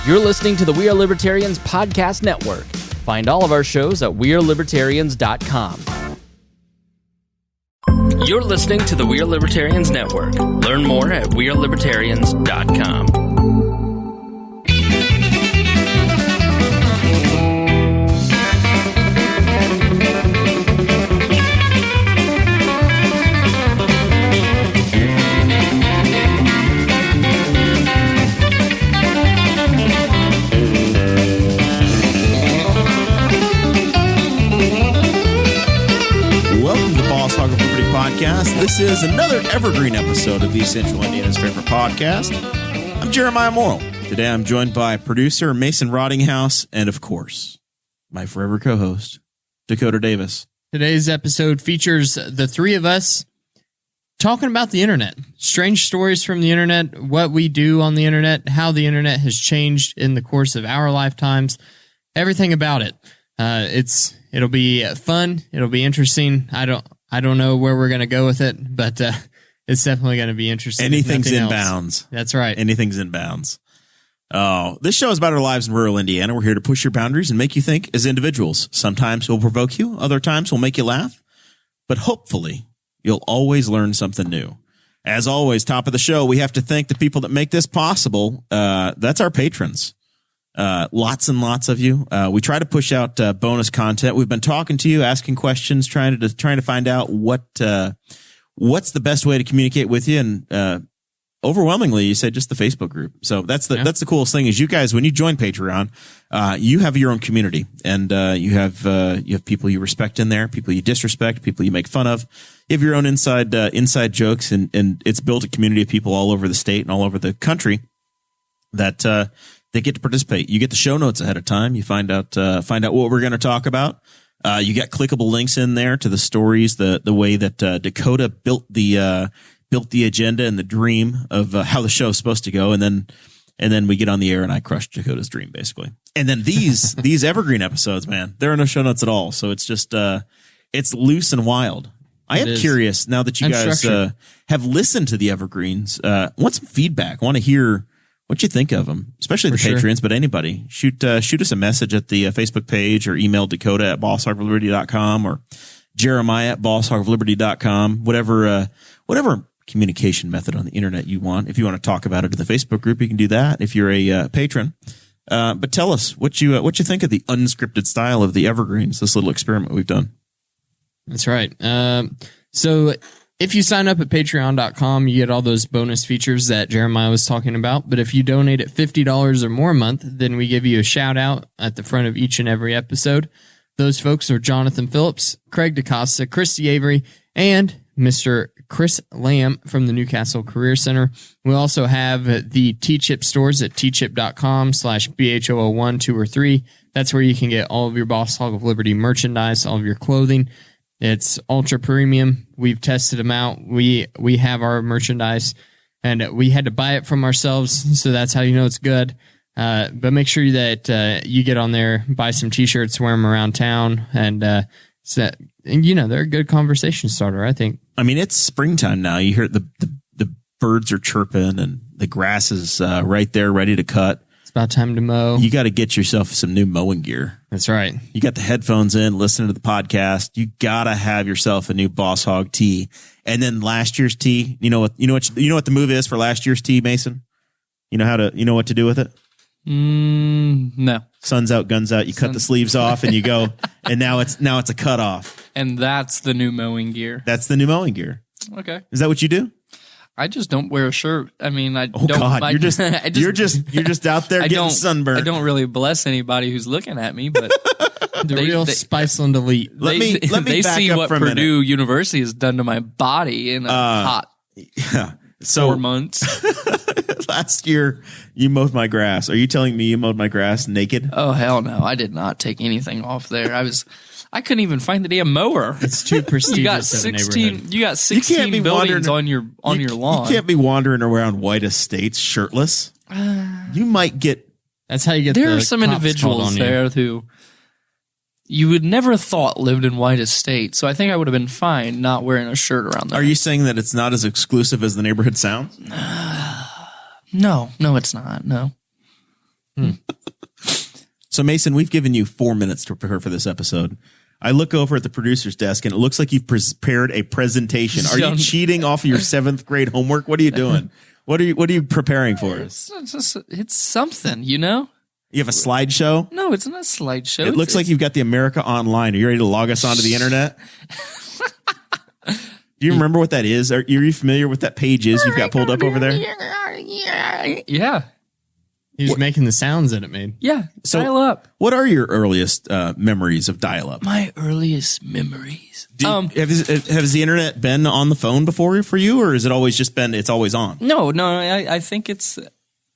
You're listening to the We Are Libertarians Podcast Network. Find all of our shows at wearelibertarians.com. You're listening to the We Are Libertarians Network. Learn more at wearelibertarians.com. Podcast. This is another evergreen episode of the Central Indiana's favorite podcast. I'm Jeremiah Morrell. Today I'm joined by producer Mason Rottinghaus and, of course, my forever co-host, Dakota Davis. Today's episode features the three of us talking about the internet, strange stories from the internet, what we do on the internet, how the internet has changed in the course of our lifetimes, everything about it. It'll be fun. It'll be interesting. I don't know where we're going to go with it, but it's definitely going to be interesting. Anything's in bounds. That's right. Anything's in bounds. Oh, this show is about our lives in rural Indiana. We're here to push your boundaries and make you think as individuals. Sometimes we'll provoke you. Other times we'll make you laugh. But hopefully you'll always learn something new. As always, top of the show, we have to thank the people that make this possible. That's our patrons. Lots and lots of you. We try to push out bonus content. We've been talking to you, asking questions, trying to find out what's the best way to communicate with you. And overwhelmingly, you said just the Facebook group. So that's the coolest thing is you guys, when you join Patreon, you have your own community, and you have people you respect in there, people you disrespect, people you make fun of. You have your own inside jokes, and it's built a community of people all over the state and all over the country that they get to participate. You get the show notes ahead of time. You find out what we're going to talk about. You get clickable links in there to the stories, the way that Dakota built the agenda and the dream of how the show is supposed to go, and then we get on the air and I crush Dakota's dream basically. And then these evergreen episodes, man, there are no show notes at all, so it's just it's loose and wild. I am curious now that you guys have listened to the evergreens. Want some feedback? Want to hear what you think of them, especially the patrons, but anybody. Shoot us a message at the Facebook page or email Dakota at bosshogofliberty.com or Jeremiah at bosshogofliberty.com, whatever communication method on the internet you want. If you want to talk about it in the Facebook group, you can do that if you're a patron. But tell us what you think of the unscripted style of the evergreens, this little experiment we've done. That's right. So if you sign up at patreon.com, you get all those bonus features that Jeremiah was talking about. But if you donate at $50 or more a month, then we give you a shout out at the front of each and every episode. Those folks are Jonathan Phillips, Craig DaCosta, Christy Avery, and Mr. Chris Lamb from the Newcastle Career Center. We also have the T-Chip stores at tchip.com/BHO01, 2 or 3. That's where you can get all of your Boss Hog of Liberty merchandise, all of your clothing. It's ultra premium. We've tested them out. We have our merchandise, and we had to buy it from ourselves, so that's how you know it's good. But make sure that you get on there, buy some T-shirts, wear them around town, and they're a good conversation starter, I think. I mean, it's springtime now. You hear the birds are chirping, and the grass is right there, ready to cut. It's about time to mow. You got to get yourself some new mowing gear. That's right. You got the headphones in, listening to the podcast. You got to have yourself a new Boss Hog tee. And then last year's tee, you know what the move is for last year's tee, Mason? You know what to do with it? No. Sun's out, guns out. You cut the sleeves off and you go, and now it's a cut off. And that's the new mowing gear. That's the new mowing gear. Okay. Is that what you do? I just don't wear a shirt. I mean, you're just out there getting sunburned. I don't really bless anybody who's looking at me, but the real Spiceland elite. Let me they back see up what for a Purdue University has done to my body in a hot 4 months. Last year, you mowed my grass. Are you telling me you mowed my grass naked? Oh hell no! I did not take anything off there. I couldn't even find the damn mower. It's too prestigious of a neighborhood. You got 16 buildings on your lawn. You can't be wandering around White Estates shirtless. You might get. That's how you get. There are some individuals there who you would never have thought lived in White Estate. So I think I would have been fine not wearing a shirt around there. Are you saying that it's not as exclusive as the neighborhood sounds? No, it's not. No. So, Mason, we've given you 4 minutes to prepare for this episode. I look over at the producer's desk, and it looks like you've prepared a presentation. Are you cheating off of your 7th grade homework? What are you doing? What are you preparing for? It's something, you know? You have a slideshow? No, it's not a slideshow. It looks like you've got the America Online. Are you ready to log us onto the internet? Do you remember what that is? Are you familiar with that page is you've got pulled up over there? Yeah. He was making the sounds that it made. Yeah. So, dial up. What are your earliest memories of dial-up? My earliest memories. Has the internet been on the phone before for you, or has it always just been, it's always on? No, I think it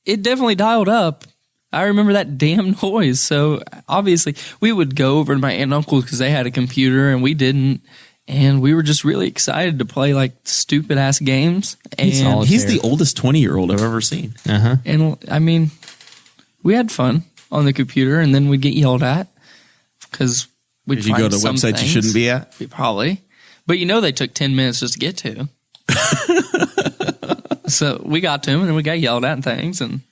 definitely dialed up. I remember that damn noise. So obviously we would go over to my aunt and uncle because they had a computer and we didn't. And we were just really excited to play like stupid ass games. And he's the oldest 20-year-old I've ever seen. Uh-huh. And I mean, we had fun on the computer, and then we'd get yelled at because we'd you go to websites you shouldn't be at. Probably, but they took 10 minutes just to get to. So we got to them, and then we got yelled at and things. And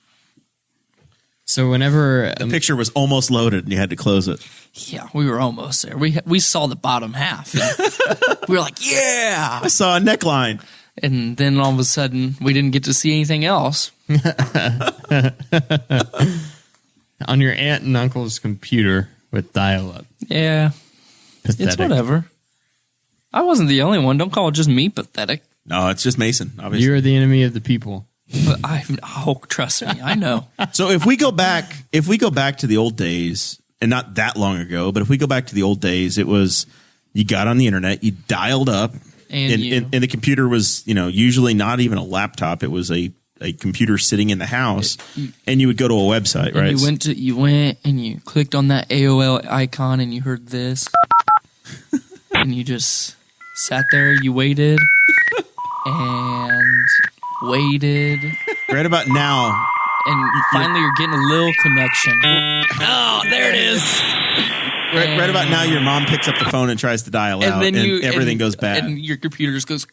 so whenever the picture was almost loaded, and you had to close it. Yeah, we were almost there. We saw the bottom half. We were like, "Yeah!" I saw a neckline. And then all of a sudden, we didn't get to see anything else. On your aunt and uncle's computer with dial-up. Yeah. Pathetic. It's whatever. I wasn't the only one. Don't call it just me pathetic. No, it's just Mason, obviously. You're the enemy of the people. But trust me, I know. So if we go back to the old days, and not that long ago, but if we go back to the old days, it was you got on the internet, you dialed up, and the computer was, usually not even a laptop. It was a computer sitting in the house, and you would go to a website, right? You went and you clicked on that AOL icon, and you heard this, and you just sat there. You waited and waited. Right about now, and finally you're getting a little connection. Oh, there it is. Right about now, your mom picks up the phone and tries to dial out, and everything goes bad. And your computer just goes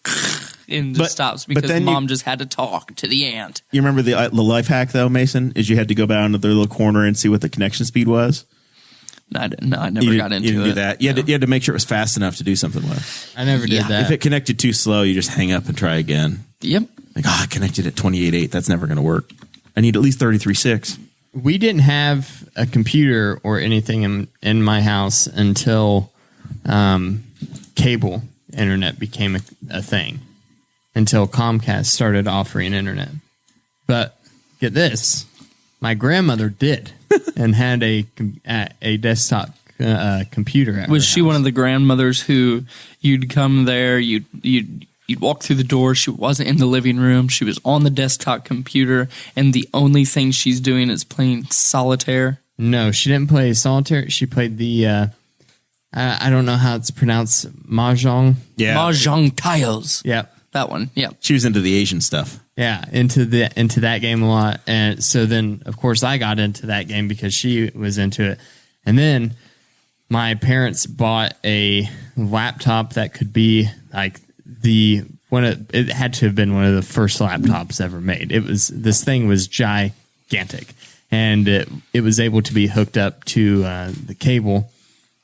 and just stops because mom just had to talk to the aunt. You remember the life hack, though, Mason, is you had to go down to the little corner and see what the connection speed was? No, I never got into it. You didn't do that. You had to make sure it was fast enough to do something with. I never did that. If it connected too slow, you just hang up and try again. Yep. Like, I connected at 28.8. That's never going to work. I need at least 33.6. We didn't have a computer or anything in my house until cable internet became a thing, until Comcast started offering internet. But get this, my grandmother did and had a desktop computer at Was her she house. one of the grandmothers who you'd come there, you'd walk through the door, she wasn't in the living room, she was on the desktop computer, and the only thing she's doing is playing solitaire? No, she didn't play solitaire. She played the, I don't know how it's pronounced, Mahjong. Yeah. Mahjong tiles. Yep. That one, yeah. She was into the Asian stuff. Yeah, into that game a lot. And so then, of course, I got into that game because she was into it. And then my parents bought a laptop that could be like it had to have been one of the first laptops ever made. This thing was gigantic, and it was able to be hooked up to the cable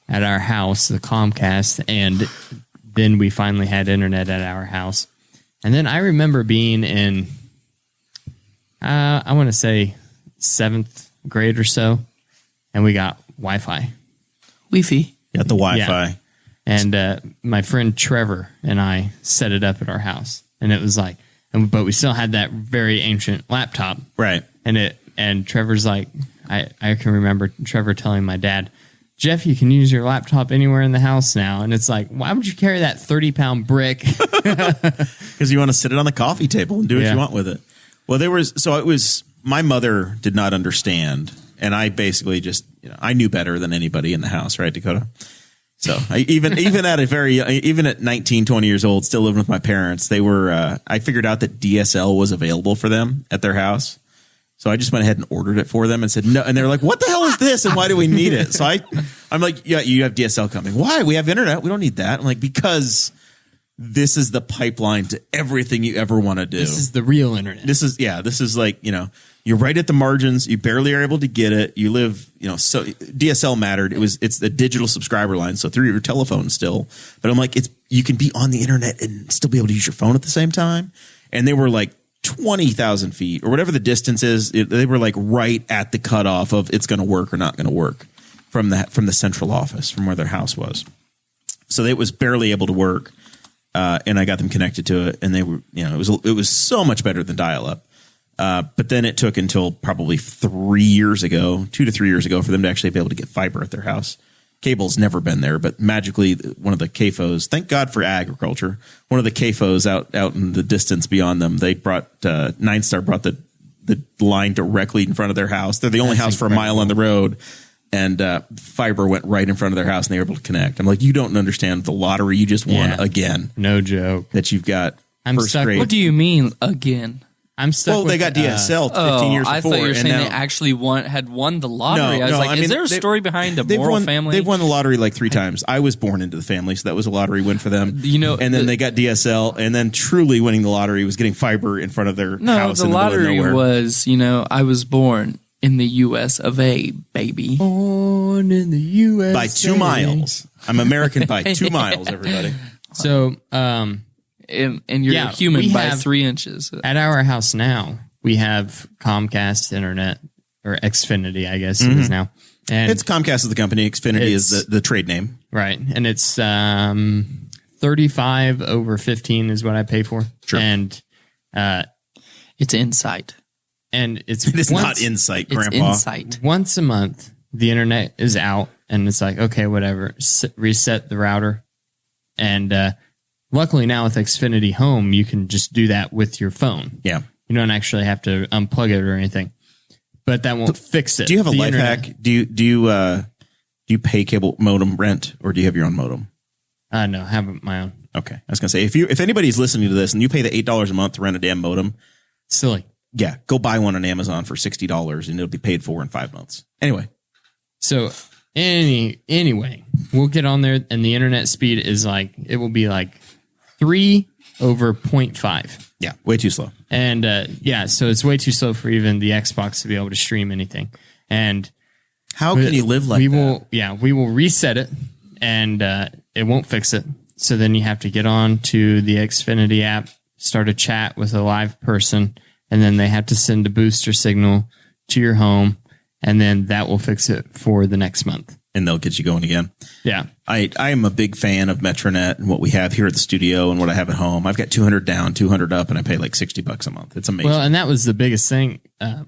at our house, the Comcast, and then we finally had internet at our house. And then I remember being in, I want to say 7th grade or so, and we got Wi-Fi. Wi-Fi. Got the Wi-Fi. Yeah. And my friend Trevor and I set it up at our house, and it was like, but we still had that very ancient laptop, Right. And Trevor's like, I can remember Trevor telling my dad, Jeff, you can use your laptop anywhere in the house now. And it's like, why would you carry that 30-pound brick? Because you want to sit it on the coffee table and do what you want with it. Well, my mother did not understand, and I basically just, I knew better than anybody in the house, right, Dakota? So even at 19, 20 years old, still living with my parents, I figured out that DSL was available for them at their house. So I just went ahead and ordered it for them and said no. And they're like, what the hell is this? And why do we need it? So I'm like, yeah, you have DSL coming. Why? We have internet. We don't need that. I'm like, because this is the pipeline to everything you ever want to do. This is the real internet. This is like, you're right at the margins. You barely are able to get it. You live, so DSL mattered. It's the digital subscriber line. So through your telephone still, but I'm like, you can be on the internet and still be able to use your phone at the same time. And they were like 20,000 feet or whatever the distance is. They were like right at the cutoff of it's going to work or not going to work from the central office, from where their house was. So it was barely able to work. And I got them connected to it, and they were, it was so much better than dial-up. But then it took until probably 2 to 3 years ago, for them to actually be able to get fiber at their house. Cable's never been there, but magically, one of the CAFOs, thank God for agriculture, one of the CAFOs out in the distance beyond them, they brought, Nine Star brought the line directly in front of their house. They're the only house for a mile on the road. And fiber went right in front of their house, and they were able to connect. I'm like, you don't understand the lottery you just won again. No joke. That you've got I'm first stuck. grade. What do you mean again? I'm stuck. Well, they got DSL 15 years before. I thought you were saying now, they actually had won the lottery. No, I was like, I mean, is there a story behind a Morrell family? They've won the lottery like 3 times. I was born into the family, so that was a lottery win for them. And then they got DSL, and then truly winning the lottery was getting fiber in front of their house. The lottery was, I was born in the U.S. of A, baby. Born in the U.S. by 2 miles. I'm American by 2 miles, everybody. So, and you're human by 3 inches. At our house now, we have Comcast internet, or Xfinity, I guess it is now. And it's Comcast is the company. Xfinity is the trade name. Right. And it's 35 over 15 is what I pay for. Sure. And it's Insight. And it is not Insight, Grandpa. It's Insight. Once a month, the internet is out, and it's like, okay, whatever. Reset the router. And luckily now with Xfinity Home, you can just do that with your phone. Yeah. You don't actually have to unplug it or anything. But that won't fix it. Do you have a life hack? Do you pay cable modem rent, or do you have your own modem? No, I have my own. Okay. I was going to say, if anybody's listening to this and you pay the $8 a month to rent a damn modem, silly. Yeah, go buy one on Amazon for $60 and it'll be paid for in 5 months. Anyway. So anyway, we'll get on there, and the internet speed is it will be 3 over 0.5. Yeah, way too slow. And so it's way too slow for even the Xbox to be able to stream anything. And how can you live like that? We will reset it, and it won't fix it. So then you have to get on to the Xfinity app, start a chat with a live person, and then they have to send a booster signal to your home, and then that will fix it for the next month. And they'll get you going again. Yeah. I am a big fan of Metronet and what we have here at the studio and what I have at home. I've got 200 down, 200 up, and I pay like $60 a month. It's amazing. Well, and that was the biggest thing,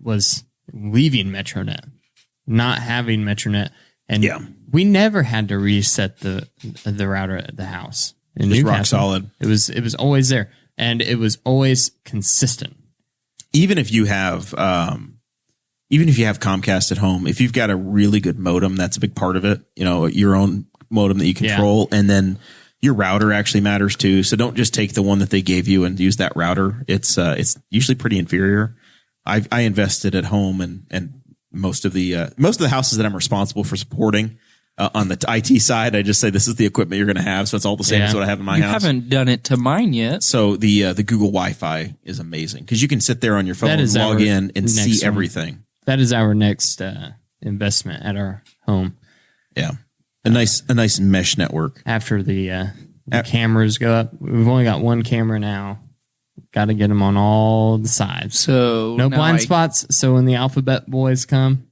was leaving Metronet, not having Metronet. And we never had to reset the router at the house. In Just Newcastle. rock solid. It was always there, and it was always consistent. Even if you have Comcast at home, if you've got a really good modem, that's a big part of it. Your own modem that you control, and then your router actually matters too. So don't just take the one that they gave you and use that router. It's usually pretty inferior. I invested at home, and most of the houses that I'm responsible for supporting on the IT side, I just say this is the equipment you're going to have. So it's all the same as what I have in my house. You haven't done it to mine yet. So the Google Wi-Fi is amazing because you can sit there on your phone, log in, and see everything. That is our next investment at our home. Yeah, a nice mesh network. After the cameras go up, we've only got one camera now. Got to get them on all the sides. So no blind spots. So when the alphabet boys come,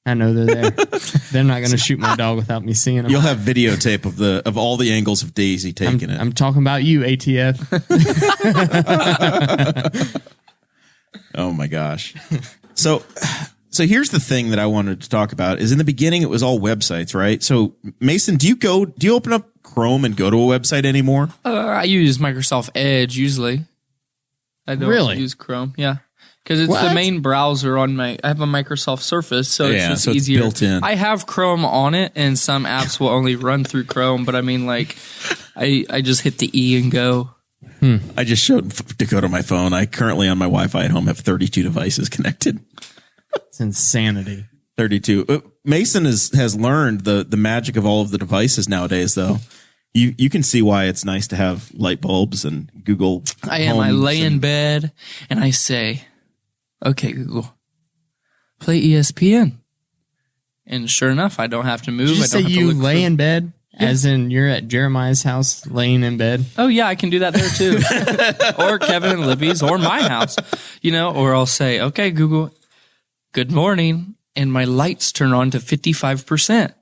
I know they're there. They're not going to shoot my dog without me seeing them. You'll have videotape of all the angles of Daisy taking it. I'm talking about you, ATF. Oh my gosh. So here's the thing that I wanted to talk about is in the beginning, it was all websites, right? So Mason, do you open up Chrome and go to a website anymore? I use Microsoft Edge usually. I don't use Chrome. Yeah. Because it's the main browser on I have a Microsoft Surface, so it's just easier. Built in. I have Chrome on it, and some apps will only run through Chrome, but I mean, I just hit the E and go. I just showed Dakota my phone. I currently on my Wi-Fi at home have 32 devices connected. It's insanity. 32. Mason has learned the magic of all of the devices nowadays, though. you can see why it's nice to have light bulbs and Google. I lay in bed and I say, okay, Google, play ESPN. And sure enough, I don't have to move. Did you I say don't have you to look lay in bed? As in you're at Jeremiah's house laying in bed? Oh, yeah, I can do that there too. Or Kevin and Libby's or my house, or I'll say, okay, Google, good morning. And my lights turn on to 55%.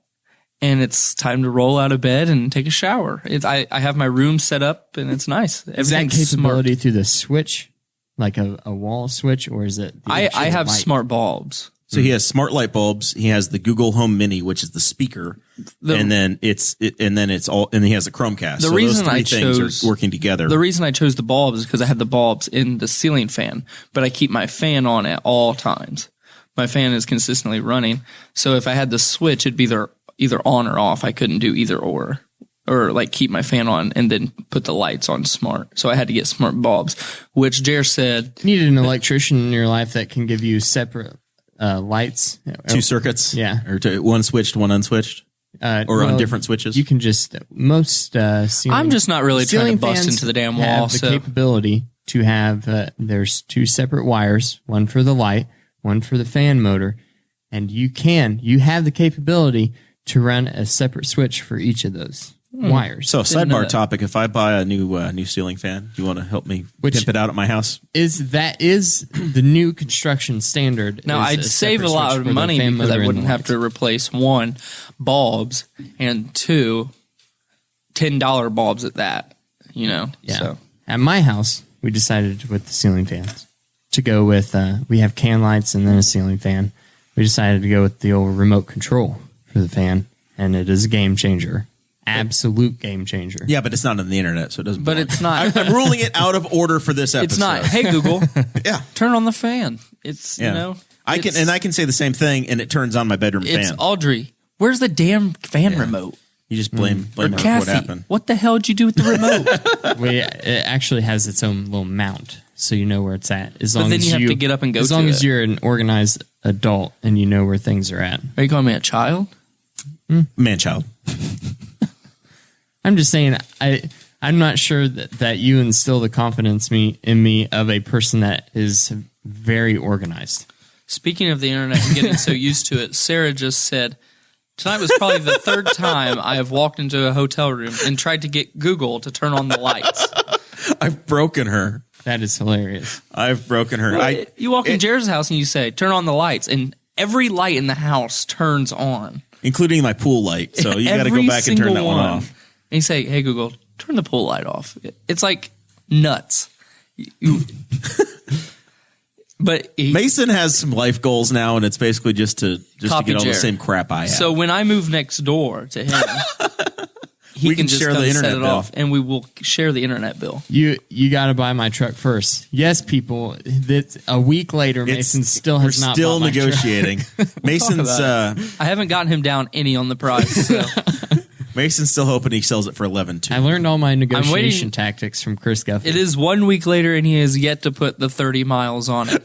And it's time to roll out of bed and take a shower. I have my room set up and it's nice. Is that capability through the switch, like a wall switch, or is it? I have smart bulbs. So he has smart light bulbs. He has the Google Home Mini, which is the speaker, and then he has a Chromecast. The so reason those three things are working together. The reason I chose the bulbs is because I have the bulbs in the ceiling fan, but I keep my fan on at all times. My fan is consistently running. So if I had the switch, it'd be either on or off. I couldn't do either or like keep my fan on and then put the lights on smart. So I had to get smart bulbs, which Jer said. You need an electrician in your life that can give you separate lights. 2 circuits. Yeah. Or one switched, one unswitched. On different switches. You can just, I'm just not really trying to bust into the damn wall. Have the capability to have, there's 2 separate wires, one for the light, one for the fan motor, and you have the capability to run a separate switch for each of those wires. So sidebar topic, if I buy a new ceiling fan, do you want to help me pimp it out at my house? Is the new construction standard. Now, I'd save a lot of money because I wouldn't have to replace 1, bulbs, and 2, $10 bulbs at that, Yeah. So. At my house, we decided with the ceiling fans to go with, we have can lights and then a ceiling fan. We decided to go with the old remote control for the fan, and it is a game changer. Absolute game changer. Yeah, but it's not on the internet, so it doesn't. But it's not. I'm ruling it out of order for this episode. It's not. Hey Google, yeah, turn on the fan. It's I can say the same thing, and it turns on my bedroom fan. It's Audrey. Where's the damn fan remote? You just blame her for Kathy, what happened. What the hell did you do with the remote? It actually has its own little mount, so you know where it's at. But then you have to get up and go. As long as you're an organized adult and you know where things are at. Are you calling me a child? Man-child. I'm just saying, I'm not sure that you instill the confidence in me of a person that is very organized. Speaking of the internet and getting so used to it, Sarah just said, tonight was probably the 3rd time I have walked into a hotel room and tried to get Google to turn on the lights. I've broken her. That is hilarious. I've broken her. You walk in Jared's house and you say, turn on the lights, and every light in the house turns on. Including my pool light. So you got to go back and turn that one off. And you say, hey, Google, turn the pool light off. It's like nuts. But Mason has some life goals now, and it's basically just to get all the same crap I have. So when I move next door to him, he can just share the internet bill off, and we will share the internet bill. You got to buy my truck first. Yes, people. A week later, Mason still has not. Still negotiating. Mason's. I haven't gotten him down any on the price. So. Mason's still hoping he sells it for $11,200. I learned all my negotiation tactics from Chris Guffey. It is 1 week later, and he has yet to put the 30 miles on it.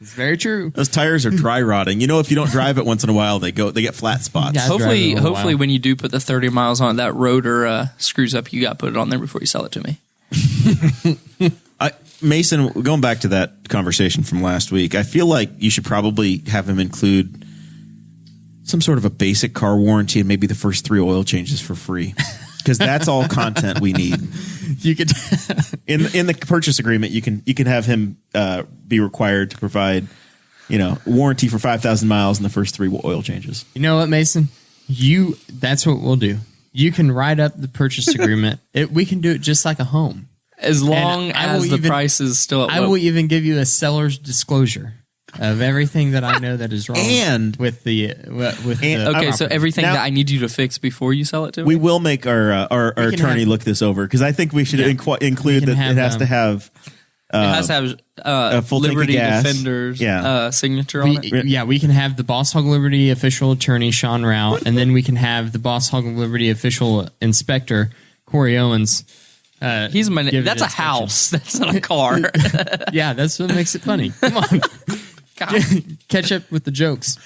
It's very true. Those tires are dry rotting. If you don't drive it once in a while, they get flat spots. Yeah, hopefully, when you do put the 30 miles on it, that rotor screws up. You got to put it on there before you sell it to me. Mason, going back to that conversation from last week, I feel like you should probably have him include some sort of a basic car warranty and maybe the first 3 oil changes for free, because that's all content we need. You could in the purchase agreement, you can have him be required to provide, warranty for 5,000 miles in the first 3 oil changes. You know what, Mason? That's what we'll do. You can write up the purchase agreement. We can do it just like a home, as long as the price is still at I will even give you a seller's disclosure of everything that I know that is wrong, and so everything that I need you to fix before you sell it to me. We will make our attorney look this over, because I think we should include that it has to have. It has to have a full Liberty tank of gas. Defender's signature on it. Yeah, we can have the Boss Hog Liberty official attorney, Sean Rout, and then we can have the Boss Hog Liberty official inspector, Corey Owens. That's a house. That's not a car. Yeah, that's what makes it funny. Come on. Catch up with the jokes.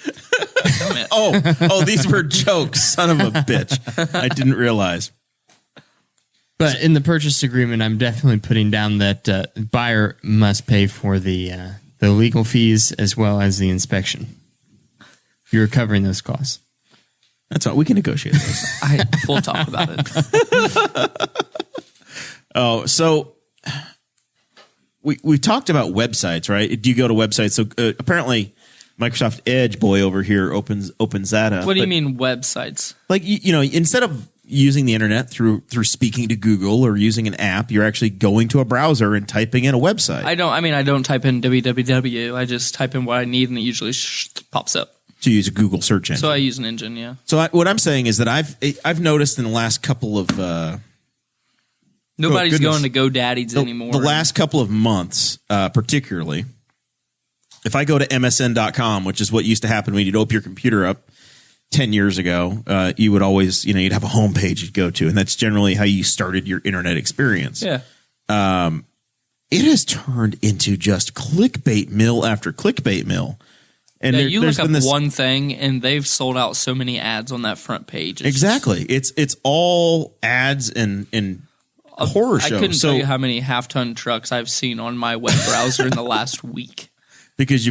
Oh, these were jokes. Son of a bitch. I didn't realize. But in the purchase agreement, I'm definitely putting down that buyer must pay for the legal fees as well as the inspection. You're covering those costs. That's all. We can negotiate those. We'll talk about it. Oh, so we talked about websites, right? Do you go to websites? So apparently Microsoft Edge boy over here opens that up. What do you mean websites? Like, instead of using the internet through speaking to Google or using an app, you're actually going to a browser and typing in a website. I don't type in www. I just type in what I need and it usually pops up. To use a Google search engine. So I use an engine, yeah. So what I'm saying is that I've noticed in the last couple of nobody's going to GoDaddy's anymore. The last couple of months, particularly, if I go to MSN.com, which is what used to happen when you'd open your computer up 10 years ago, you would always, you'd have a homepage you'd go to, and that's generally how you started your internet experience. Yeah. It has turned into just clickbait mill after clickbait mill. And you look up one thing, and they've sold out so many ads on that front page. Exactly. It's all ads and horror shows. I couldn't tell you how many half-ton trucks I've seen on my web browser in the last week. Because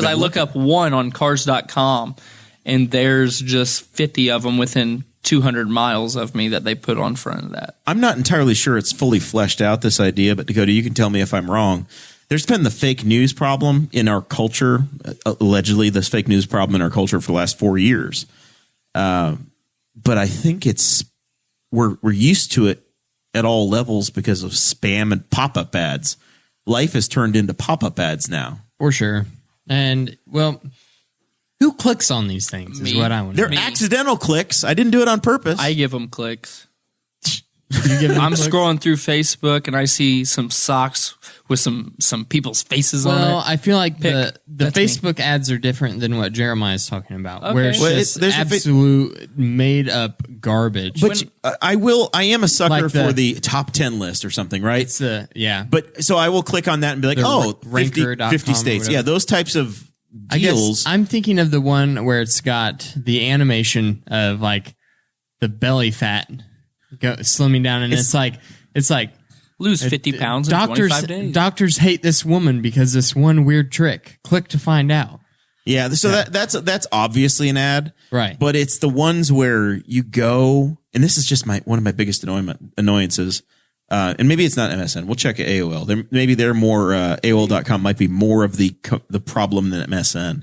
I look up one on cars.com, and there's just 50 of them within 200 miles of me that they put on front of that. I'm not entirely sure it's fully fleshed out, this idea, but Dakota, you can tell me if I'm wrong. There's been the fake news problem in our culture, allegedly this fake news problem in our culture for the last 4 years. But I think we're used to it at all levels because of spam and pop-up ads. Life has turned into pop-up ads now. For sure. And, well, who clicks on these things is what I want to know. They're accidental clicks. I didn't do it on purpose. I give them clicks. I'm scrolling through Facebook and I see some socks with some people's faces on it. Well, I feel like the Facebook ads are different than what Jeremiah is talking about, Okay. where it's just absolute made up garbage. But I am a sucker for the top 10 list or something, right? It's yeah. But so I will click on that and be like, The 50 ranker.com states. Yeah, those types of deals. I'm thinking of the one where it's got the animation of like the belly fat slimming down, and it's like lose 50 pounds in 25 days. Doctors hate this woman because this one weird trick. Click to find out. Yeah, so that's obviously an ad, right? But it's the ones where you go, and this is just one of my biggest annoyances. And maybe it's not MSN. We'll check at AOL. Maybe they're more AOL.com might be more of the problem than MSN.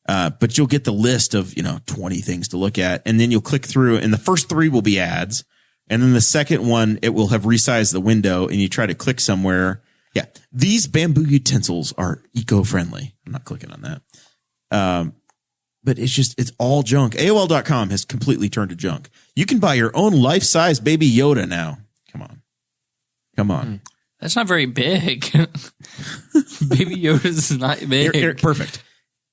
But you'll get the list of 20 things to look at, and then you'll click through, and the first 3 will be ads. And then the second one, it will have resized the window, and you try to click somewhere. Yeah, these bamboo utensils are eco-friendly. I'm not clicking on that. But it's all junk. AOL.com has completely turned to junk. You can buy your own life-size baby Yoda now. Come on. That's not very big. Baby Yoda's not big. Here, perfect.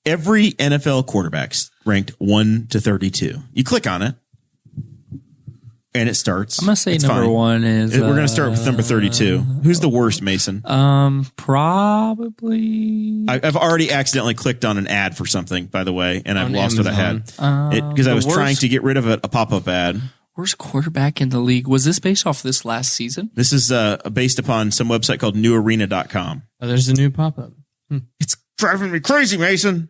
Every NFL quarterback's ranked 1 to 32. You click on it. And it starts. I'm gonna say it's number fine. 1 is. We're gonna start with number 32. Who's the worst, Mason? Probably. I've already accidentally clicked on an ad for something, by the way, and I've On lost Amazon. what I had because I was trying to get rid of a pop-up ad. Worst quarterback in the league. Was this based off this last season? This is based upon some website called newarena.com. Oh, there's a new pop up. It's driving me crazy, Mason.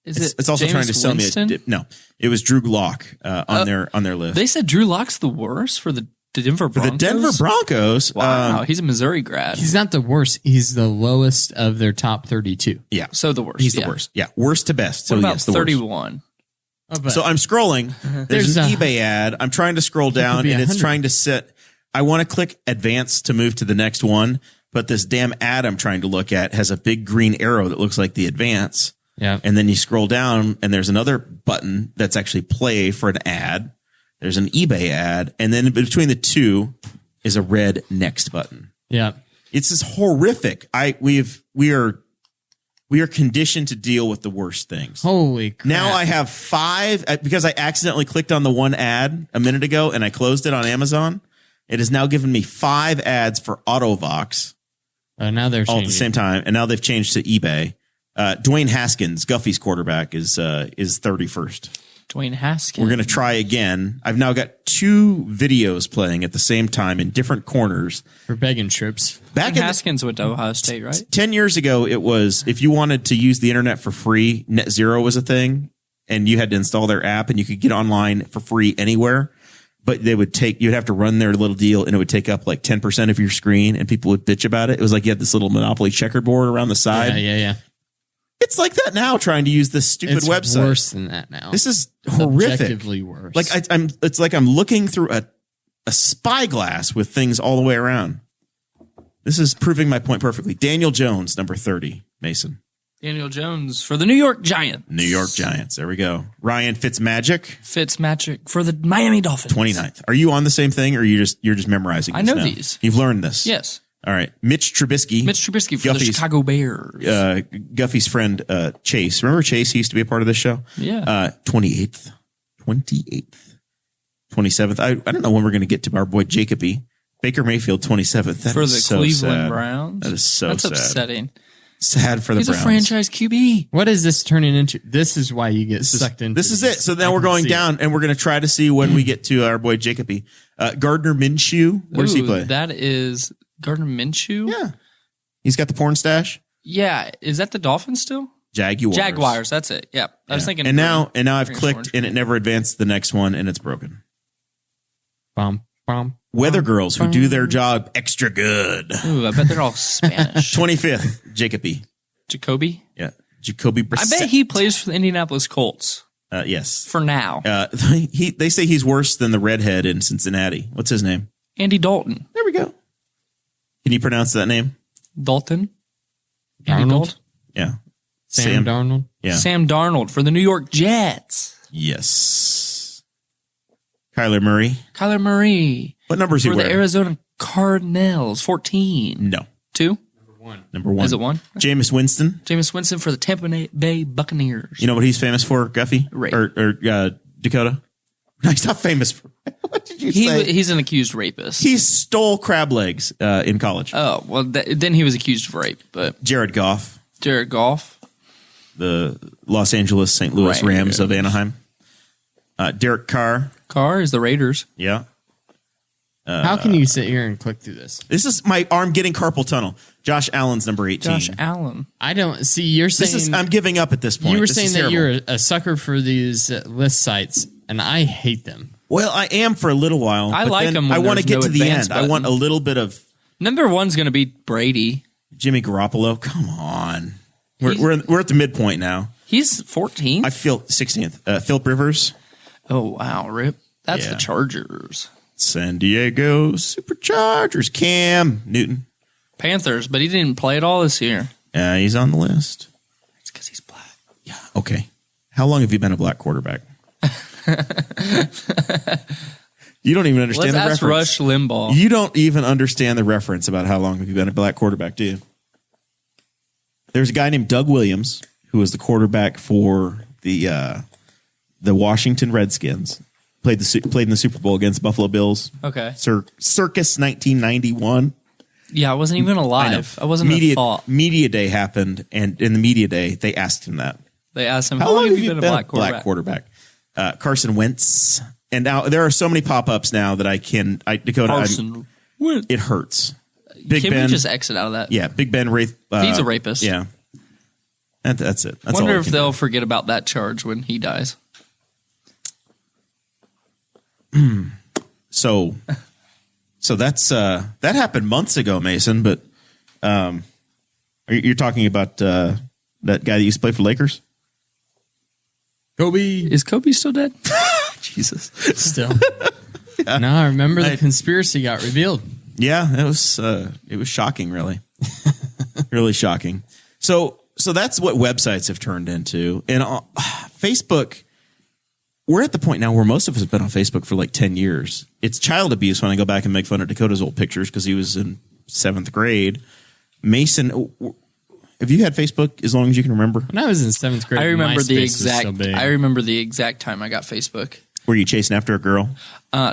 It's also James trying to sell Winston? me no. It was Drew Lock on their list. They said Drew Lock's the worst for the Denver Broncos. For the Denver Broncos. Wow, he's a Missouri grad. He's not the worst. He's the lowest of their top 32. Yeah. So the worst. He's the worst. Yeah. Worst to best. So what about yes, the 31? worst. So I'm scrolling. There's an eBay ad. I'm trying to scroll down and it's trying to set. I want to click advance to move to the next one. But this damn ad I'm trying to look at has a big green arrow that looks like the advance. Yeah. And then you scroll down and there's another button that's actually play for an ad. There's an eBay ad. And then between the two is a red next button. Yeah. It's just horrific. We are conditioned to deal with the worst things. Holy crap. Now I have 5 because I accidentally clicked on the one ad a minute ago and I closed it on Amazon. It has now given me 5 ads for AutoVox. Now they're all changing. at the same time. And now they've changed to eBay. Dwayne Haskins, Guffey's quarterback, is 31st. Dwayne Haskins. We're going to try again. I've now got 2 videos playing at the same time in different corners. For begging trips. Back Dwayne in Haskins went to Ohio State, right? 10 years ago, it was if you wanted to use the internet for free, Net Zero was a thing, and you had to install their app and you could get online for free anywhere. But you'd have to run their little deal and it would take up like 10% of your screen and people would bitch about it. It was like you had this little Monopoly checkerboard around the side. Yeah. It's like that now trying to use this stupid It's website. worse than that now. This is horrific. Objectively worse. Like it's like I'm looking through a spyglass with things all the way around. This is proving my point perfectly. Daniel Jones, number 30, Mason. Daniel Jones for the New York Giants. New York Giants. There we go. Ryan Fitzmagic for the Miami Dolphins. 29th. Are you on the same thing or you're just memorizing this I know now? these. You've learned this. Yes. All right. Mitch Trubisky for the Chicago Bears. Guffey's friend Chase. Remember Chase? He used to be a part of this show. Yeah. 28th. 27th. I don't know when we're going to get to our boy Jacoby. Baker Mayfield, 27th. That for is the so Cleveland sad. Browns. That is so That's sad. upsetting. Sad for the He's Browns. a franchise QB. what is this turning into? This is why you get sucked into. This is it. So now I we're can going see down and we're going to try to see when we get to our boy Jacoby. Gardner Minshew. Where does he Ooh, play? That is Gardner Minshew. Yeah. He's got the porn stash. Yeah. Is that the Dolphins still? Jaguars. That's it. Yeah. I was thinking. And now I've green, clicked orange. and it never advanced to the next one and it's broken. Bum, bum. Weather girls who do their job extra good. Ooh, I bet they're all Spanish. 25th, Jacoby. Jacoby. Yeah. Jacoby Brissett. I bet he plays for the Indianapolis Colts yes. for now. They say he's worse than the redhead in Cincinnati. What's his name? Andy Dalton. There we go. Can you pronounce that name? Dalton. Andy Darnold? Dalton. Yeah. Sam Darnold. Yeah. Sam Darnold for the New York Jets. Yes. Kyler Murray. Kyler Murray What number is he for the wearing? Arizona Cardinals. 14. No. 2? Number 1. Is it 1? Jameis Winston. Jameis Winston for the Tampa Bay Buccaneers. You know what he's famous for, Guffey? Rape. Or Dakota? No, he's not famous for. What did you say? He's an accused rapist. He stole crab legs in college. Oh, well, then he was accused of rape. But Jared Goff, Jared Goff. the Los Angeles St. Louis Rams of Anaheim. Derek Carr. Carr is the Raiders. Yeah. How can you sit here and click through this? This is my arm getting carpal tunnel. Josh Allen's number 18. Josh Allen. I don't see. You're saying I'm giving up at this point. you were This saying is that terrible. you're a sucker for these list sites, and I hate them. Well, I am for a little while. I but like then them when I want to there's get no to the advance end. I want a button. little bit of Number 1's going to be Brady. Jimmy Garoppolo. Come on. We're at the midpoint now. He's 14th. I feel 16th. Philip Rivers. Oh, wow, Rip. That's Yeah. the Chargers. San Diego Superchargers. Cam Newton. Panthers, but he didn't play at all this year. He's on the list. It's because he's black. Yeah. Okay. How long have you been a black quarterback? You don't even understand Let's the ask reference. Rush Limbaugh. You don't even understand the reference about how long have you been a black quarterback, do you? There's a guy named Doug Williams who was the quarterback for the Washington Redskins. Played in the Super Bowl against Buffalo Bills. Okay. Circus 1991. Yeah, I wasn't even alive. I wasn't a thought. Media day happened, and in the media day, they asked him that. They asked him, how long have you been a black quarterback? Carson Wentz. And now there are so many pop-ups now that Dakota, Carson Wentz. it hurts. Big Can Ben. we just exit out of that? Yeah, Big Ben. He's a rapist. Yeah. That's it. That's Wonder all I if can they'll do. forget about that charge when he dies. So that's that happened months ago, Mason. But you're talking about that guy that used to play for Lakers? Kobe. Is Kobe still dead? Jesus. Still. No, I remember the conspiracy got revealed. Yeah, it was shocking, really, really shocking. So that's what websites have turned into, and Facebook. We're at the point now where most of us have been on Facebook for like 10 years. It's child abuse when I go back and make fun of Dakota's old pictures because he was in 7th grade. Mason, have you had Facebook as long as you can remember? When I was in 7th grade, I remember MySpace the was so exact. big. I remember the exact time I got Facebook. Were you chasing after a girl?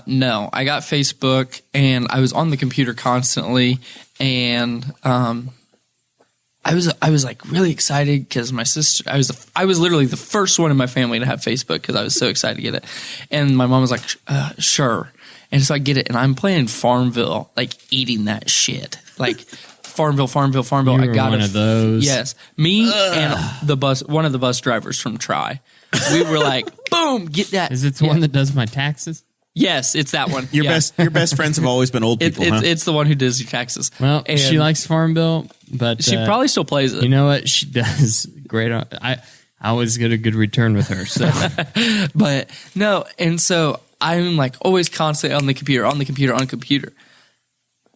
No, I got Facebook and I was on the computer constantly, and I was like really excited because my sister, I was literally the first one in my family to have Facebook because I was so excited to get it. And my mom was like, sure. And so I get it, and I'm playing Farmville, like eating that shit. Like Farmville. You I got one of those. Yes. Me and one of the bus drivers from Tri. We were like, boom, get that. Is it the one that does my taxes? Yes, it's that one. Your best friends have always been old people, huh? It's the one who does your taxes. Well, And she likes Farmville, but she probably still plays it. You know what? She does great. I always get a good return with her. So, But no, and so I'm like always constantly on the computer.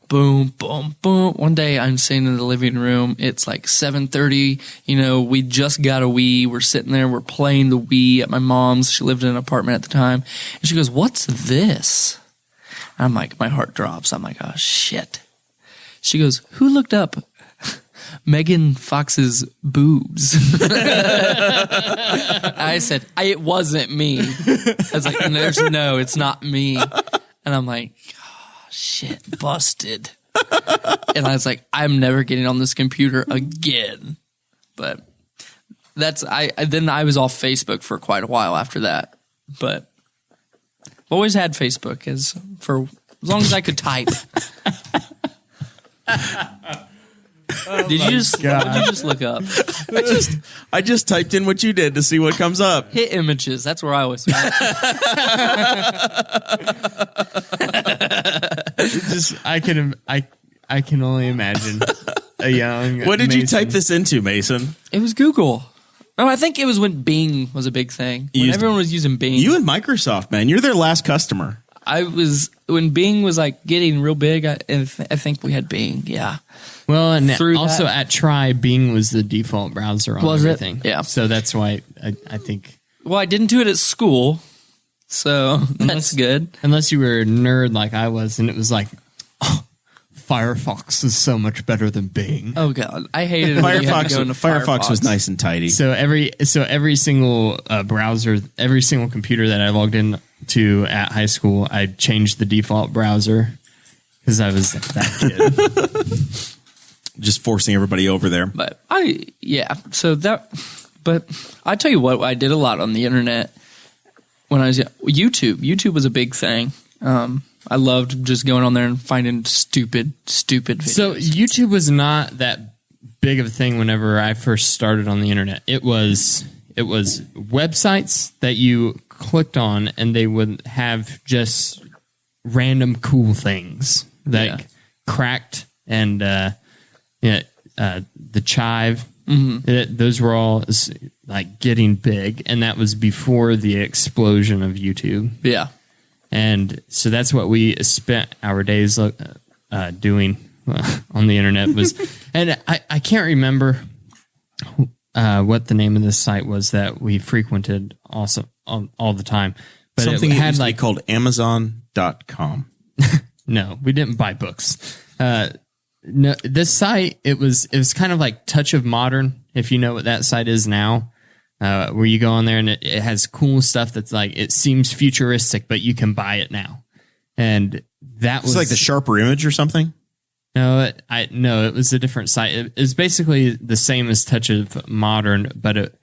Boom, boom, boom. One day I'm sitting in the living room. It's like 7:30. You know, we just got a Wii. We're sitting there. We're playing the Wii at my mom's. She lived in an apartment at the time. And she goes, "What's this?" I'm like, my heart drops. I'm like, oh, shit. She goes, "Who looked up Megan Fox's boobs?" I said, it wasn't me. I was like, no, it's not me. And I'm like, shit, busted. And I was like, I'm never getting on this computer again. But then I was off Facebook for quite a while after that. But I've always had Facebook for as long as I could type. Did you just look up? I just typed in what you did to see what comes up. Hit images. That's where I always went. I can only imagine a young. What did you Mason. type this into, Mason? It was Google. Oh, I think it was when Bing was a big thing. When everyone was using Bing. You and Microsoft, man. You're their last customer. When Bing was like getting real big, I think we had Bing. Yeah. Well, and Through also that. at Try, Bing was the default browser on Was it? everything. Yeah. So that's why I think. Well, I didn't do it at school, so that's good. Unless you were a nerd like I was, and it was like, oh, Firefox is so much better than Bing. Oh God, I hated it. When you had to go into Firefox was nice and tidy. So every single browser, every single computer that I logged into at high school, I changed the default browser because I was that kid. Just forcing everybody over there. But but I tell you what, I did a lot on the internet when I was young. YouTube was a big thing. I loved just going on there and finding stupid videos. So YouTube was not that big of a thing whenever I first started on the internet. It was websites that you clicked on and they would have just random cool things like Cracked and the Chive. Mm-hmm. Those were all like getting big, and that was before the explosion of YouTube. Yeah. And so that's what we spent our days doing on the internet was, and I can't remember what the name of this site was that we frequented also all the time. But something it had like called Amazon.com. No, we didn't buy books. No, this site it was kind of like Touch of Modern, if you know what that site is now. Where you go on there and it has cool stuff that's like, it seems futuristic, but you can buy it now. And that was like the Sharper Image or something. No, it was a different site. It was basically the same as Touch of Modern, but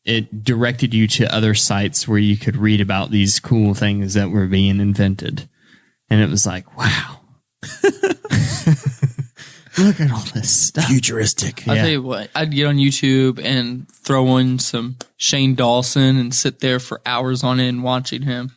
it directed you to other sites where you could read about these cool things that were being invented. And it was like, wow. Look at all this stuff. Futuristic. I'll tell you what, I'd get on YouTube and throw in some Shane Dawson and sit there for hours on end watching him.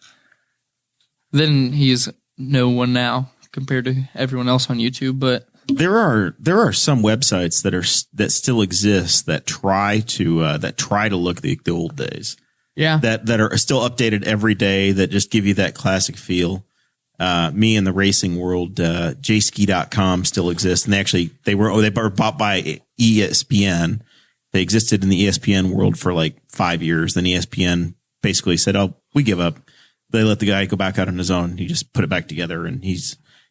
Then he's no one now compared to everyone else on YouTube, but there are some websites that still exist that try to look the old days. Yeah. That are still updated every day, that just give you that classic feel. Me in the racing world, jski.com still exists. And they were bought by ESPN. They existed in the ESPN world for like 5 years. Then ESPN basically said, "Oh, we give up." They let the guy go back out on his own. He just put it back together, and he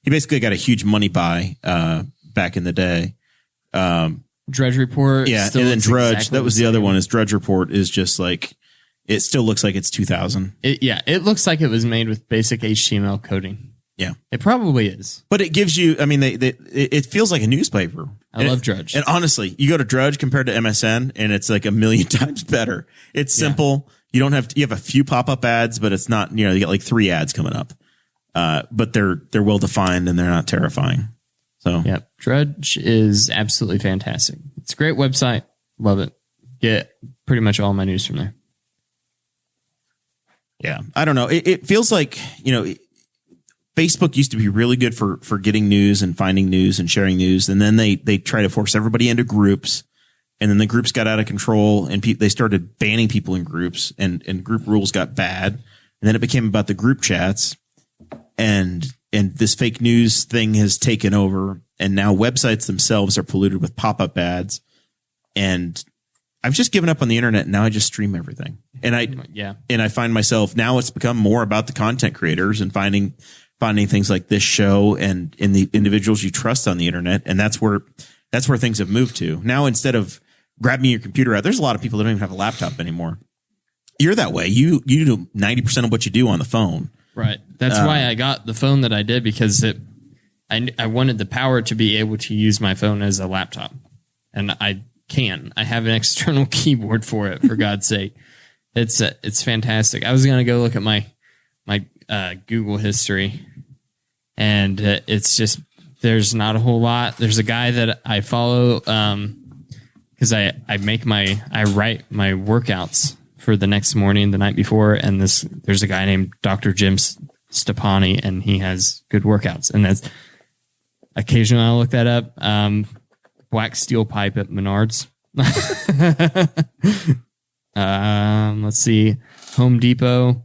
basically got a huge money buy, back in the day. Drudge Report. Yeah. And then Drudge, exactly that was the other one, is Drudge Report is just like, it still looks like it's 2000. It looks like it was made with basic HTML coding. Yeah. It probably is. But it gives you, I mean, it feels like a newspaper. I love Drudge. And honestly, you go to Drudge compared to MSN, and it's like a million times better. It's simple. You don't have you have a few pop-up ads, but it's not, you get like 3 ads coming up. But they're well defined and they're not terrifying. So yep. Drudge is absolutely fantastic. It's a great website. Love it. Get pretty much all my news from there. Yeah. I don't know. It feels like, Facebook used to be really good for getting news and finding news and sharing news. And then they try to force everybody into groups. And then the groups got out of control and they started banning people in groups and group rules got bad. And then it became about the group chats and this fake news thing has taken over. And now websites themselves are polluted with pop-up ads. And I've just given up on the internet. And now I just stream everything. And I find myself now it's become more about the content creators and finding things like this show and in the individuals you trust on the internet. And that's where things have moved to. Now, instead of grabbing your computer out, there's a lot of people that don't even have a laptop anymore. You're that way. You do 90% of what you do on the phone. Right. That's why I got the phone that I did, because I wanted the power to be able to use my phone as a laptop. And I can. I have an external keyboard for it, for God's sake. It's fantastic. I was going to go look at my Google history, and it's just, there's not a whole lot. There's a guy that I follow because I write my workouts for the next morning, the night before, and there's a guy named Dr. Jim Stepani, and he has good workouts, and that's occasionally I'll look that up. Black steel pipe at Menards. Let's see, Home Depot.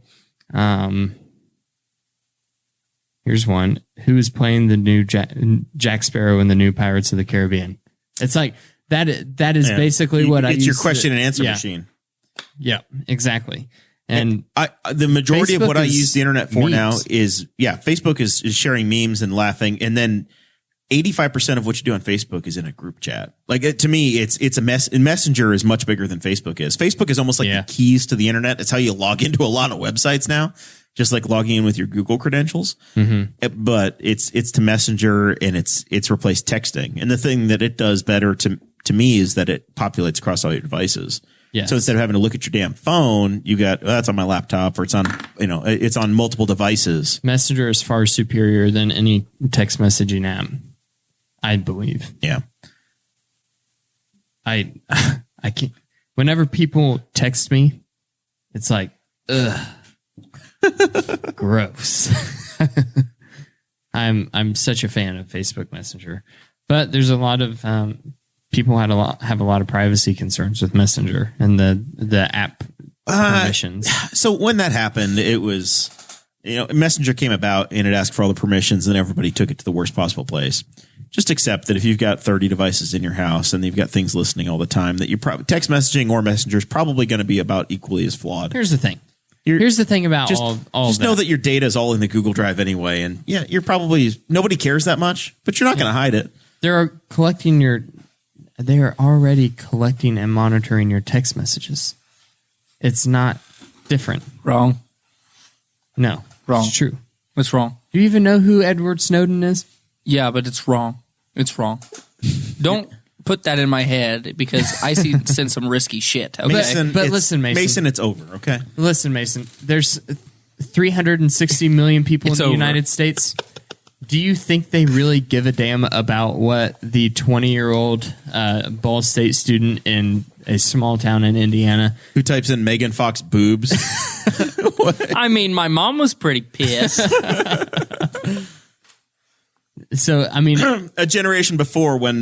Here's one. Who is playing the new Jack Sparrow in the new Pirates of the Caribbean? It's like that is basically what it's your question and answer machine. Yeah, exactly. And the majority Facebook of what I use the internet for memes. now is Facebook is sharing memes and laughing, and then 85% of what you do on Facebook is in a group chat. Like to me, it's a mess. And Messenger is much bigger than Facebook is. Facebook is almost like the keys to the internet. It's how you log into a lot of websites now, just like logging in with your Google credentials. Mm-hmm. But it's to Messenger, and it's replaced texting. And the thing that it does better to me is that it populates across all your devices. Yeah. So instead of having to look at your damn phone, you got that's on my laptop, or it's on it's on multiple devices. Messenger is far superior than any text messaging app, I believe. Yeah. I can't. Whenever people text me, it's like, ugh, gross. I'm such a fan of Facebook Messenger, but there's a lot of people have a lot of privacy concerns with Messenger and the app permissions. So when that happened, it was Messenger came about and it asked for all the permissions, and everybody took it to the worst possible place. Just accept that if you've got 30 devices in your house and you've got things listening all the time, that you probably text messaging or Messenger is probably going to be about equally as flawed. Here's the thing. Here's the thing about all just know that your data is all in the Google Drive anyway, and you're probably nobody cares that much, but you're not going to hide it. They are already collecting and monitoring your text messages. It's not different. Wrong. No. Wrong. It's true. What's wrong? Do you even know who Edward Snowden is? Yeah, but it's wrong. It's wrong. Don't put that in my head, because I send some risky shit. Okay? Mason, listen, Mason. Mason, it's over, okay? Listen, Mason. There's 360 million people in the United States. Do you think they really give a damn about what the 20-year-old Ball State student in a small town in Indiana who types in Megan Fox boobs? I mean, my mom was pretty pissed. So, I mean, a generation before, when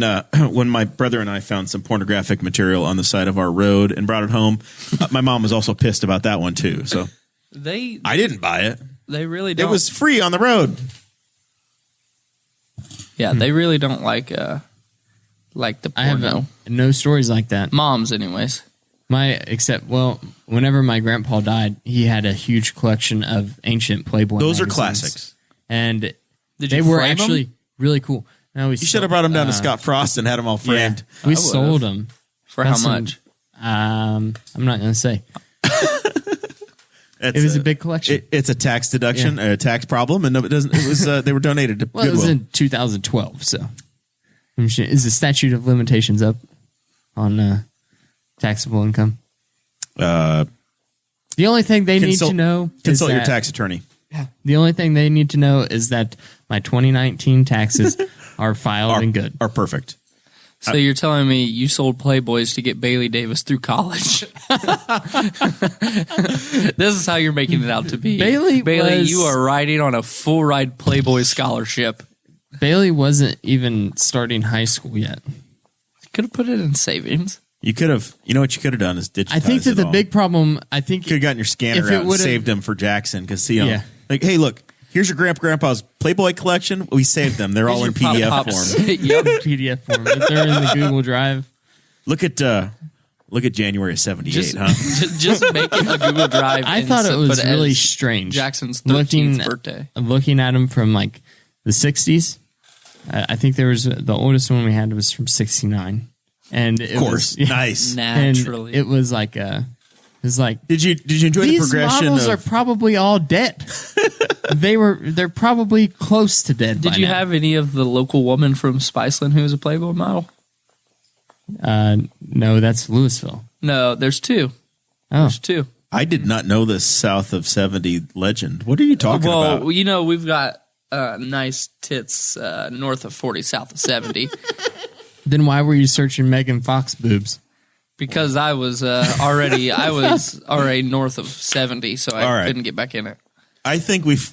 my brother and I found some pornographic material on the side of our road and brought it home, my mom was also pissed about that one too. So I didn't buy it. They really don't. It was free on the road. Yeah, they really don't like the porno. I have no stories like that. Moms, anyways. Whenever my grandpa died, he had a huge collection of ancient Playboy Those magazines. are classics. And they were actually really cool. No, you should have brought them down to Scott Frost and had them all framed. Yeah, we sold them. For how much? I'm not going to say. It was a big collection. It's a tax deduction, a tax problem, and no, it doesn't. It was they were donated to Goodwill. It was in 2012, so Is the statute of limitations up on taxable income? The only thing they need to know consult your tax attorney. The only thing they need to know is that my 2019 taxes are filed and good. Are perfect. So you're telling me you sold Playboys to get Bailey Davis through college? This is how you're making it out to be. Bailey, you are riding on a full ride Playboy scholarship. Bailey wasn't even starting high school yet. Could have put it in savings. You could have. You know what you could have done is digitize. I think that the big problem. I think you could have gotten your scanner out and saved them for Jackson because like, hey, look. Here's your grandpa's Playboy collection. We saved them. They're all in PDF form. Yep, PDF form. If they're in the Google Drive. Look at January of '78, huh? Just make it a Google Drive. I thought it was really strange. Jackson's 13th birthday. Looking at them from like the '60s. I think there was the oldest one we had was from '69, and of course, nice. Naturally, and it was like It's like, did you enjoy the progression? These models are probably all dead. They're probably close to dead. Did you have any of the local woman from Spiceland who was a Playboy model? No, that's Louisville. No, there's two. Oh. There's two. I did not know this south of 70 legend. What are you talking about? Well, you know, we've got nice tits north of 40, south of 70. Then why were you searching Megan Fox boobs? Because I was already north of 70, so I couldn't get back in it. I think we've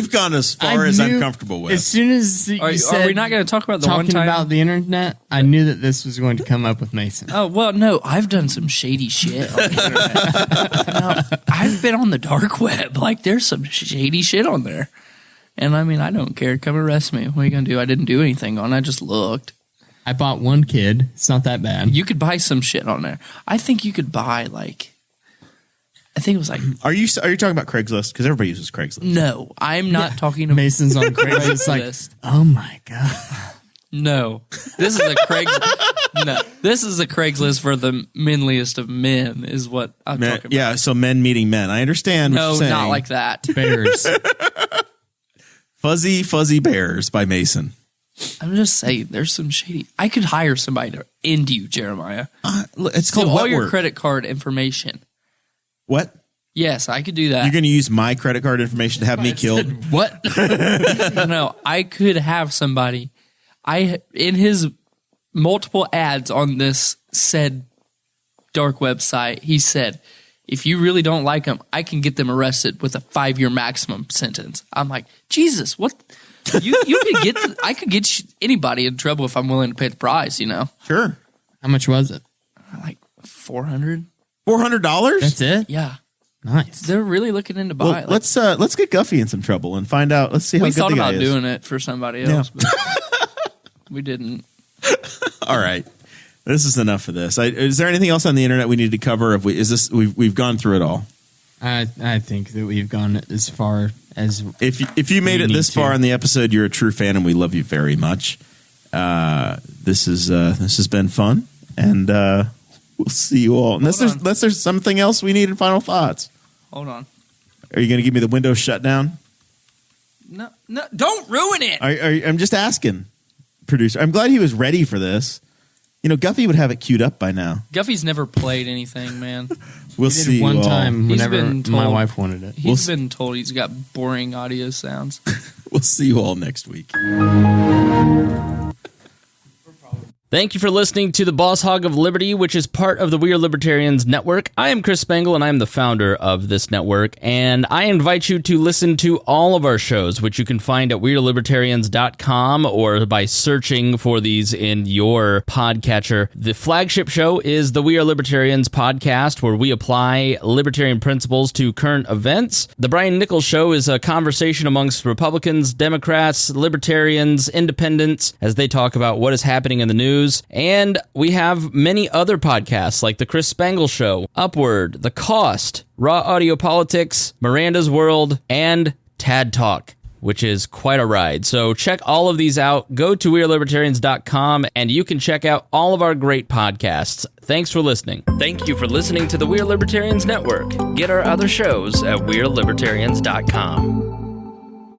gone as far as I'm comfortable with. As soon as you said, are we not going to talk about the one talking time about the internet? I knew that this was going to come up with Mason. Oh well, no, I've done some shady shit on the internet. Now, I've been on the dark web. Like, there's some shady shit on there, and I mean, I don't care. Come arrest me. What are you going to do? I didn't do anything on it. I just looked. I bought one kid. It's not that bad. You could buy some shit on there. I think you could buy I think it was like. Are you talking about Craigslist? Because everybody uses Craigslist. No, I'm not talking about Mason's on Craigslist. Like, oh my god. No, this is a this is a Craigslist for the manliest of men. Is what I'm talking about. Yeah, so men meeting men. I understand. What you're saying. Not like that. Bears. Fuzzy Bears by Mason. I'm just saying, there's some shady. I could hire somebody to end you, Jeremiah. It's called all your credit card information. What? Yes, I could do that. You're going to use my credit card information to have me killed? What? No, I could have somebody. In his multiple ads on this said dark website, he said, if you really don't like them, I can get them arrested with a 5-year maximum sentence. I'm like, Jesus, what? You could get. I could get anybody in trouble if I'm willing to pay the price. You know. Sure. How much was it? Like $400. $400? That's it? Yeah. Nice. They're really looking into buying. Well, let's get Guffey in some trouble and find out. Let's see how good the guy is. We thought about doing it for somebody else, but we didn't. All right. This is enough of this. Is there anything else on the internet we need to cover? We've gone through it all? I think that we've gone as far as if you made it this far in the episode, you're a true fan, and we love you very much. This has been fun, and we'll see you all. Unless there's something else we need in final thoughts. Hold on. Are you going to give me the Windows shutdown? No, don't ruin it. I'm just asking, producer. I'm glad he was ready for this. You know, Guffey would have it queued up by now. Guffey's never played anything, man. We'll see. One time whenever my wife wanted it. He's been told he's got boring audio sounds. We'll see you all next week. Thank you for listening to the Boss Hog of Liberty, which is part of the We Are Libertarians Network. I am Chris Spangle, and I am the founder of this network, and I invite you to listen to all of our shows, which you can find at WeAreLibertarians.com or by searching for these in your podcatcher. The flagship show is the We Are Libertarians podcast, where we apply libertarian principles to current events. The Brian Nichols Show is a conversation amongst Republicans, Democrats, Libertarians, Independents, as they talk about what is happening in the news. And we have many other podcasts like The Chris Spangle Show, Upward, The Cost, Raw Audio Politics, Miranda's World, and Tad Talk, which is quite a ride. So check all of these out. Go to WeAreLibertarians.com and you can check out all of our great podcasts. Thanks for listening. Thank you for listening to the We Are Libertarians Network. Get our other shows at WeAreLibertarians.com.